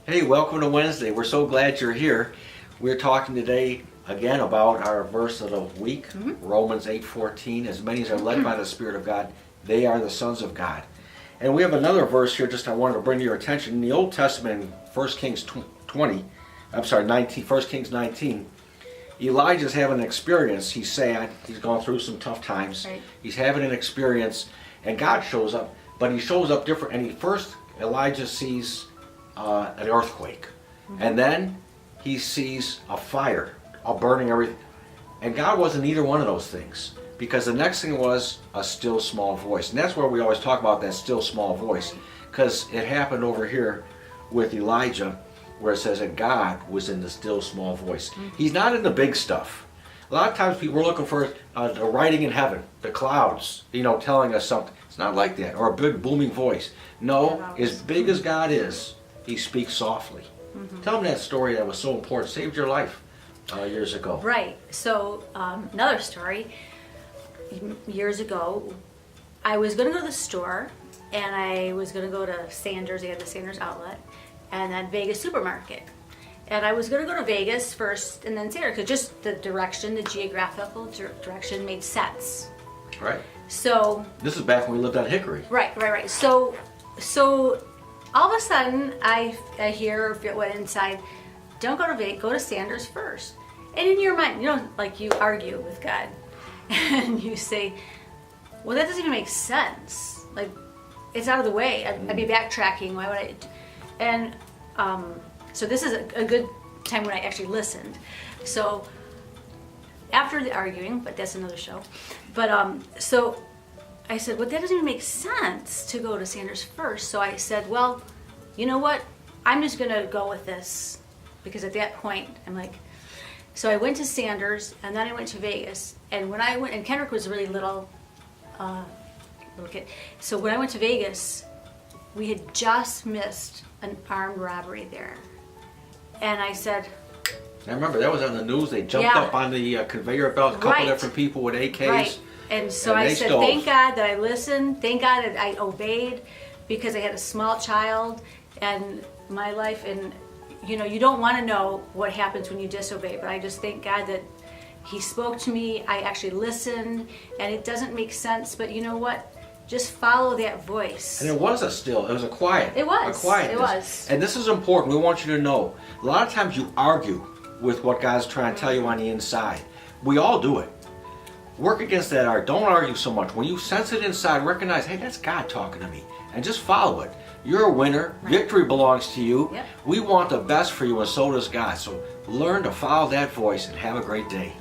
Hey, welcome to Wednesday. We're so glad you're here. We're talking today again about our verse of the week, Romans 8:14. As many as are led by the Spirit of God, they are the sons of God. And we have another verse here just I wanted to bring to your attention. In the Old Testament, in 1 Kings 19, Elijah's having an experience. He's sad. He's gone through some tough times. Right. He's having an experience, and God shows up. But he shows up different. And Elijah sees an earthquake. And then he sees a fire, all burning everything. And God wasn't either one of those things. Because the next thing was a still small voice. And that's where we always talk about that still small voice. Because it happened over here with Elijah, where it says that God was in the still small voice. He's not in the big stuff. A lot of times people are looking for the writing in heaven, the clouds, telling us something. It's not like that. Or a big booming voice. No, as big as God is, he speaks softly. Tell them that story that was so important, saved your life years ago. Right. So another story. Years ago, I was going to go to the store, and I was going to go to Sanders. They had the Sanders outlet, and then Vegas supermarket. And I was going to go to Vegas first, and then Sanders, because just the direction, the geographical direction made sense. Right. So this is back when we lived on Hickory. Right. So all of a sudden, I hear, if it went inside, don't go to Vegas, go to Sanders first. And in your mind, you argue with God. And you say, well, that doesn't even make sense. Like, it's out of the way. I'd be backtracking. Why would I? And so this is a good time when I actually listened. So after the arguing, but that's another show. But so I said, well, that doesn't even make sense to go to Sanders first. So I said, well, you know what? I'm just going to go with this. Because at that point, I'm like, so I went to Sanders, and then I went to Vegas. And when I went, and Kendrick was a really little kid. So when I went to Vegas, we had just missed an armed robbery there. And I said, I remember that was on the news. They jumped up on the conveyor belt, a couple different people with AKs. Right. And so I said, thank God that I listened. Thank God that I obeyed, because I had a small child and my life. And you don't want to know what happens when you disobey, but I just thank God that he spoke to me. I actually listened, and it doesn't make sense, but you know what? Just follow that voice. And it was it was a quiet. It was. A quietness. It was. And this is important. We want you to know, a lot of times you argue with what God's trying to tell you on the inside. We all do it. Work against that art. Don't argue so much. When you sense it inside, recognize, hey, that's God talking to me. And just follow it. You're a winner. Right. Victory belongs to you. Yep. We want the best for you, and so does God. So learn to follow that voice and have a great day.